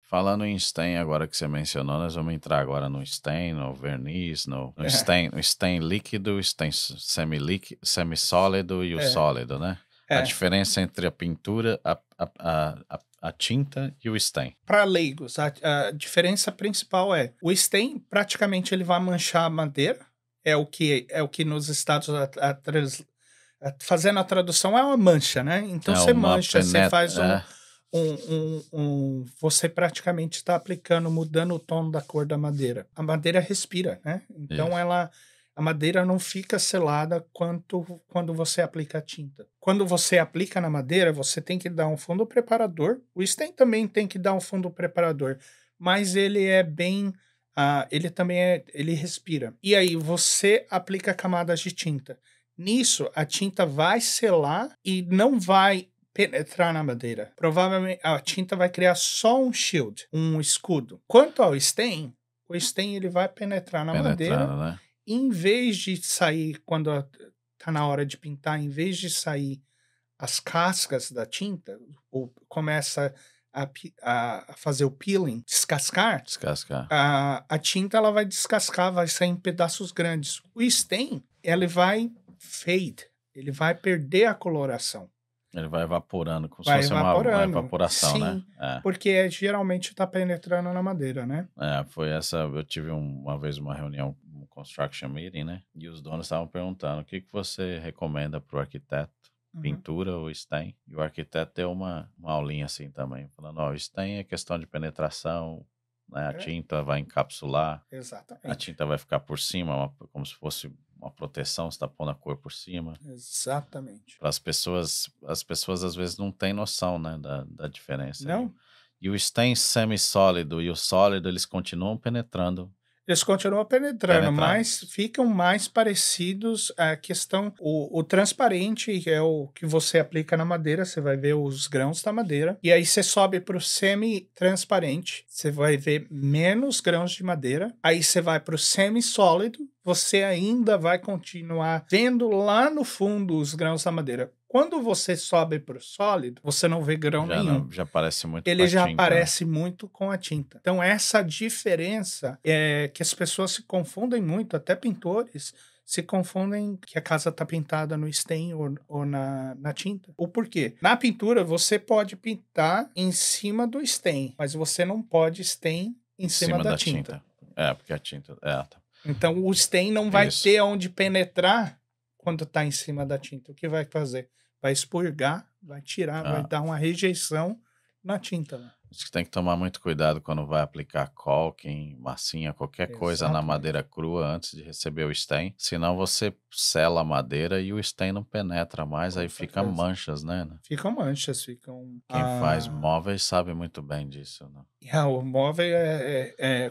Falando em stain, agora que você mencionou, nós vamos entrar agora no stain, no verniz, no stain líquido, stain semilíquido, semissólido e o É. sólido, né? A diferença entre a pintura, a tinta e o stain. Para leigos, a diferença principal é o stain praticamente ele vai manchar a madeira, é o que nos Estados fazendo a tradução é uma mancha, né? Então você mancha, você faz você praticamente está aplicando, mudando o tom da cor da madeira. A madeira respira, né? Então a madeira não fica selada quando você aplica a tinta. Quando você aplica na madeira, você tem que dar um fundo preparador. O stain também tem que dar um fundo preparador, mas ele é bem... ele respira. E aí você aplica camadas de tinta. Nisso, a tinta vai selar e não vai penetrar na madeira. Provavelmente a tinta vai criar só um shield, um escudo. Quanto ao stain, o stain ele vai penetrar na madeira, né? em vez de sair, quando tá na hora de pintar, em vez de sair as cascas da tinta, ou começa a fazer o peeling, descascar. A tinta ela vai descascar, vai sair em pedaços grandes. O stain, ele vai fade, ele vai perder a coloração. Ele vai evaporando, como se fosse uma evaporação, sim, né? Porque geralmente está penetrando na madeira, né? Foi essa, eu tive uma vez uma reunião, um construction meeting, né? E os donos estavam perguntando, o que você recomenda para o arquiteto? Pintura ou stain? E o arquiteto deu uma aulinha assim também, falando, o stain é questão de penetração, né? A tinta vai encapsular. Exatamente. A tinta vai ficar por cima, como se fosse uma proteção, você está pondo a cor por cima. Exatamente. As pessoas às vezes não têm noção, né, da diferença. Não. E o stain semissólido e o sólido, eles continuam penetrando. Eles continuam penetrando, mas ficam mais parecidos a questão... O transparente é o que você aplica na madeira, você vai ver os grãos da madeira. E aí você sobe para o semi-transparente, você vai ver menos grãos de madeira. Aí você vai para o semi-sólido, você ainda vai continuar vendo lá no fundo os grãos da madeira. Quando você sobe para o sólido, você não vê grão nenhum. Já parece muito com a Ele já tinta, aparece muito com a tinta. Então, essa diferença é que as pessoas se confundem muito, até pintores se confundem que a casa está pintada no stain ou na tinta. O porquê? Na pintura, você pode pintar em cima do stain, mas você não pode stain em cima da tinta. Porque a tinta... Então, o stain não vai ter onde penetrar quando está em cima da tinta. O que vai fazer? Vai expurgar, vai tirar, vai dar uma rejeição na tinta. Né? Você tem que tomar muito cuidado quando vai aplicar caulking, massinha, qualquer coisa na madeira crua antes de receber o stain. Senão você sela a madeira e o stain não penetra mais, aí fica manchas, né? Ficam manchas, ficam... Quem faz móveis sabe muito bem disso, né? O móvel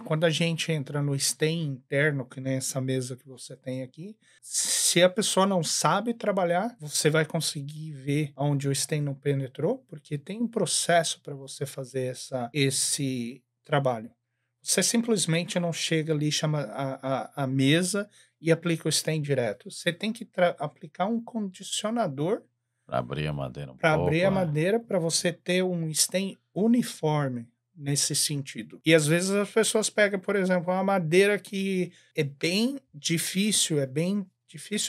quando a gente entra no stain interno, que nem essa mesa que você tem aqui, se a pessoa não sabe trabalhar, você vai conseguir ver onde o stain não penetrou, porque tem um processo para você fazer esse trabalho. Você simplesmente não chega ali, chama a mesa e aplica o stain direto. Você tem que aplicar um condicionador para abrir a madeira para abrir a madeira, para você ter um stain uniforme nesse sentido. E às vezes as pessoas pegam, por exemplo, uma madeira que é bem difícil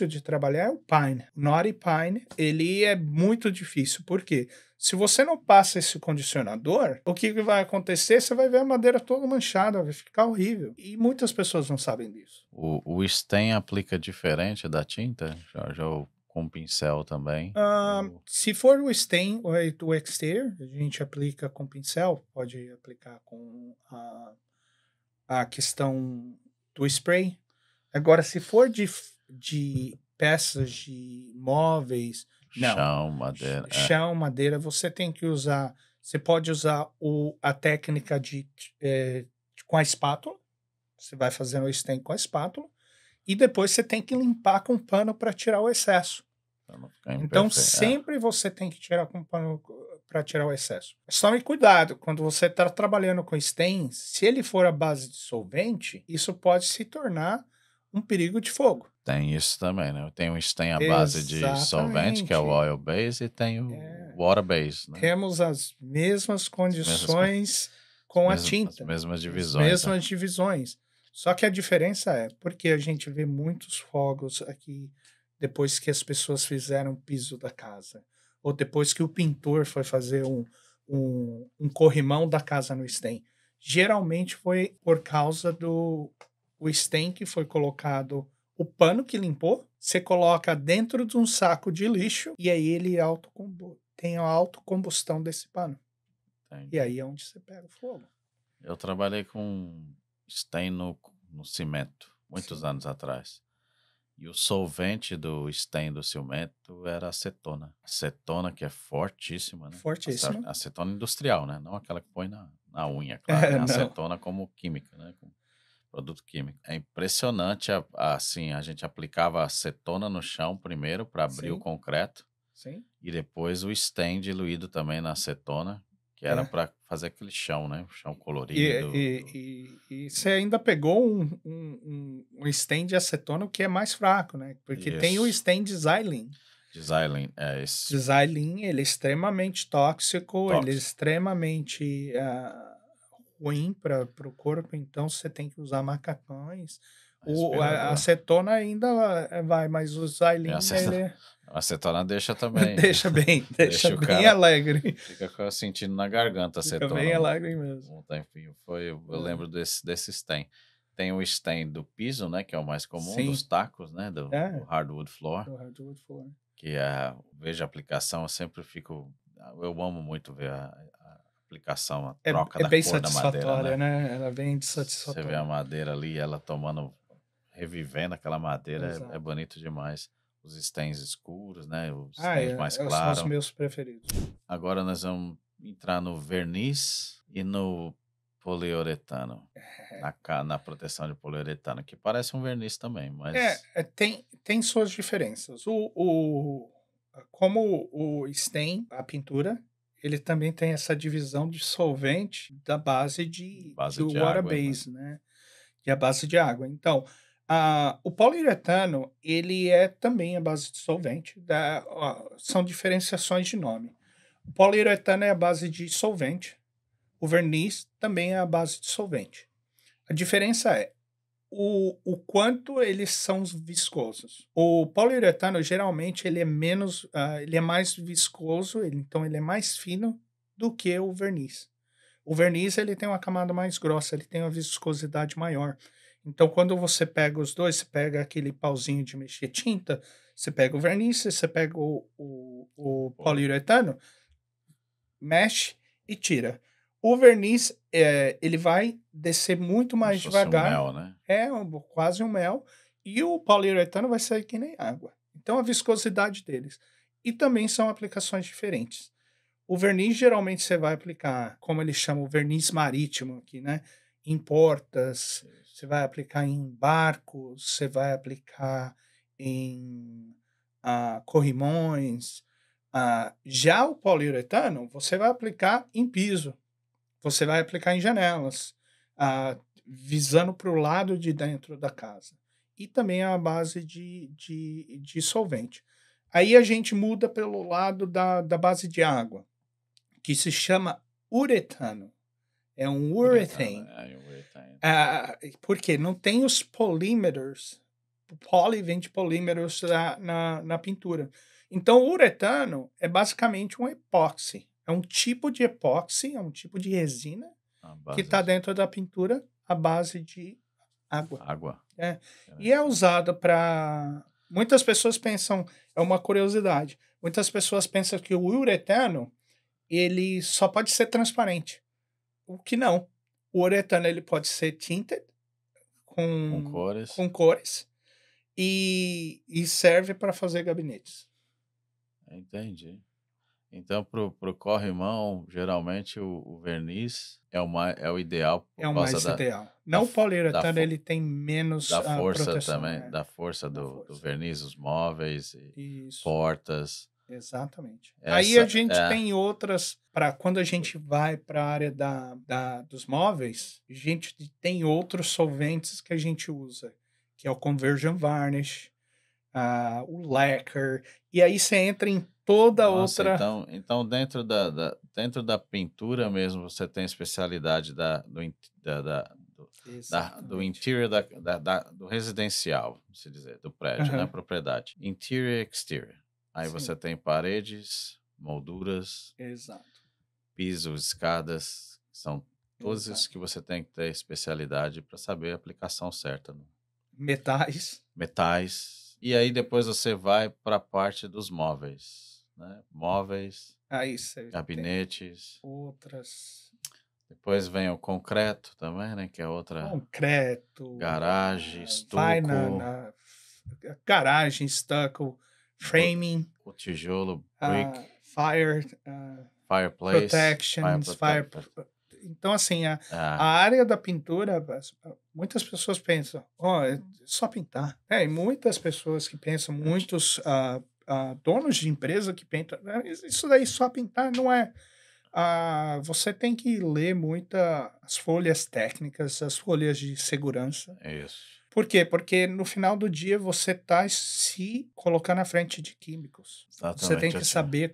de trabalhar, é o pine. O knotty pine, ele é muito difícil. Por quê? Se você não passa esse condicionador, o que vai acontecer? Você vai ver a madeira toda manchada, vai ficar horrível. E muitas pessoas não sabem disso. O stain aplica diferente da tinta? Já com pincel também? Se for o stain ou o exterior, a gente aplica com pincel, pode aplicar com a questão do spray. Agora, se for de peças de móveis, não. Chão, madeira, você tem que usar... Você pode usar a técnica com a espátula. Você vai fazendo o stain com a espátula. E depois você tem que limpar com pano para tirar o excesso. Então, sempre você tem que tirar com pano para tirar o excesso. Só me cuidado, quando você está trabalhando com stain, se ele for à base de solvente, isso pode se tornar um perigo de fogo. Tem isso também, né? Tem um stain à base de solvente, que é o oil base, e tem o water base. Né? Temos as mesmas condições com a As tinta. mesmas As divisões, né? mesmas divisões. Só que a diferença é porque a gente vê muitos fogos aqui depois que as pessoas fizeram o piso da casa. Ou depois que o pintor foi fazer um corrimão da casa no stem. Geralmente foi por causa do o stem que foi colocado, o pano que limpou, você coloca dentro de um saco de lixo e aí ele tem a autocombustão desse pano. E Entendi. aí é onde você pega o fogo. Eu trabalhei com stain no cimento, muitos Sim. anos atrás. E o solvente do stain do cimento era acetona. Acetona que é fortíssima, né? Fortíssima. Acetona industrial, né? Não aquela que põe na unha, claro, né? Não. Acetona como química, né? Como produto químico. É impressionante, assim, a gente aplicava acetona no chão primeiro para abrir o Sim. concreto Sim. e depois o stain diluído também na acetona, que era É. para fazer aquele chão, né? O chão E, colorido. e você ainda pegou um stain de acetona que é mais fraco, né? Porque tem o Isso. stain de xylene. De xylene, é esse. De xylene, ele é extremamente tóxico, ele é Tóxico. extremamente ruim para o corpo, então você tem que usar macacões. A Respirador. acetona ainda vai, mas o E xylene, a acetona deixa também. deixa bem Deixa o bem cara- alegre. Fica sentindo na garganta a Fica acetona. bem alegre mesmo. Um tempinho. Eu lembro desse stain. Tem o stain do piso, né? Que é o mais comum, Sim. dos tacos, né? Do hardwood floor. Do hardwood floor. Que vejo a aplicação, eu sempre fico. Eu amo muito ver a aplicação, a troca da bem cor da madeira, satisfatória, né? né? Ela é bem Você vê a satisfatória. madeira ali, ela revivendo aquela madeira, Exato. é bonito demais. Os stains escuros, né? Os Ah, stains mais são os claros. meus preferidos. Agora nós vamos entrar no verniz e no poliuretano. Na proteção de poliuretano, que parece um verniz também, mas Tem suas diferenças. Como o stain, a pintura, ele também tem essa divisão de solvente da base de de water água, base, né? Que é a base de água. Então, o poliuretano, ele é também a base de solvente. São diferenciações de nome. O poliuretano é a base de solvente. O verniz também é a base de solvente. A diferença é o quanto eles são viscosos. O poliuretano, geralmente, ele é mais viscoso, então ele é mais fino do que o verniz. O verniz, ele tem uma camada mais grossa, ele tem uma viscosidade maior. Então, quando você pega os dois, você pega aquele pauzinho de mexer tinta, você pega o verniz, você pega o poliuretano, mexe e tira. O verniz, ele vai descer muito mais como se fosse devagar. mel, né? Quase um mel. E o poliuretano vai sair que nem água. Então, a viscosidade deles. E também são aplicações diferentes. O verniz, geralmente, você vai aplicar, como eles chamam, o verniz marítimo aqui, né? Em portas, você vai aplicar em barcos, você vai aplicar em corrimões. Já o poliuretano, você vai aplicar em piso, você vai aplicar em janelas, visando para o lado de dentro da casa. E também a base de solvente. Aí a gente muda pelo lado da base de água, que se chama uretano. É um urethane. Porque não tem os polímeros. O poli vem de polímeros na pintura. Então, o uretano é basicamente um epóxi. É um tipo de epóxi, é um tipo de resina que está dentro da pintura à base de água. E é usado para... Muitas pessoas pensam... É uma curiosidade. Muitas pessoas pensam que o uretano ele só pode ser transparente. O que não. O uretano ele pode ser tinted com cores e serve para fazer gabinetes. Entendi. Então, pro corrimão, geralmente o verniz é o ideal por É o causa mais ideal. Não o poliuretano, ele tem menos da força proteção. também, da força do verniz, os móveis, Isso. portas. Exatamente. Aí a gente tem outras, quando a gente vai para a área dos móveis, a gente tem outros solventes que a gente usa, que é o conversion varnish, o lacquer, e aí você entra em toda Nossa, outra. então dentro da pintura mesmo, você tem especialidade do Exatamente. interior do residencial, se dizer, do prédio, né? Aham, Propriedade. Interior e exterior. Aí você sim, tem paredes, molduras, exato, pisos, escadas, são todos exato. esses que você tem que ter especialidade para saber a aplicação certa, né? Metais. Metais. E aí depois você vai para a parte dos móveis, né? Móveis, Aí você tem gabinetes. outras. Depois vem o concreto também, né? Que é outra Concreto, garagem, vai estuco, na garagem, stucco, br- framing, o tijolo, brick, fire, fireplace, fire protections, protector. Então, assim, a Ah, área da pintura, muitas pessoas pensam, ó, é só pintar. É, e muitas pessoas que pensam, eu te- muitos donos de empresa que pensam, "Ah, isso daí só pintar não é. Você tem que ler muita as folhas técnicas, as folhas de segurança. é isso. Por quê? Porque no final do dia você está se colocando à frente de químicos. Você tem Exatamente. que saber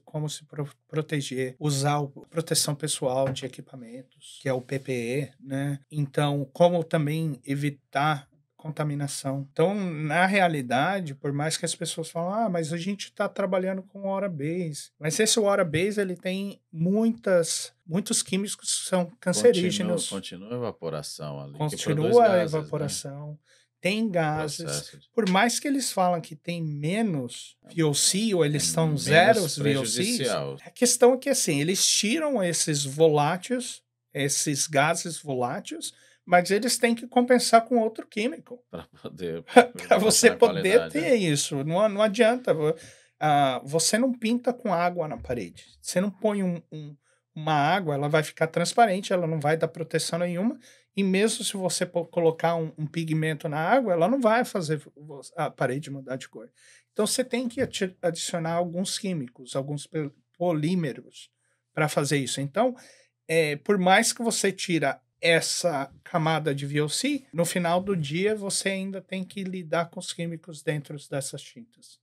como se proteger, usar proteção pessoal de equipamentos, que é o PPE, né? Então, como também evitar contaminação. Então, na realidade, por mais que as pessoas falam, mas a gente está trabalhando com hora base. Mas esse hora base, ele tem muitos químicos que são cancerígenos, Continua a evaporação ali, que produz continua a gases, né? evaporação, tem gases. Processo de... Por mais que eles falam que tem menos VOC, ou É eles são menos zeros VOCs, prejudicial a questão é que assim, eles tiram esses voláteis, esses gases voláteis, mas eles têm que compensar com outro químico para poder para você manter a poder qualidade. ter isso. Não adianta. Você não pinta com água na parede. Você não põe uma água, ela vai ficar transparente, ela não vai dar proteção nenhuma. E mesmo se você colocar um pigmento na água, ela não vai fazer a parede mudar de cor. Então você tem que adicionar alguns químicos, alguns polímeros para fazer isso. Então, por mais que você tira essa camada de VOC, no final do dia você ainda tem que lidar com os químicos dentro dessas tintas.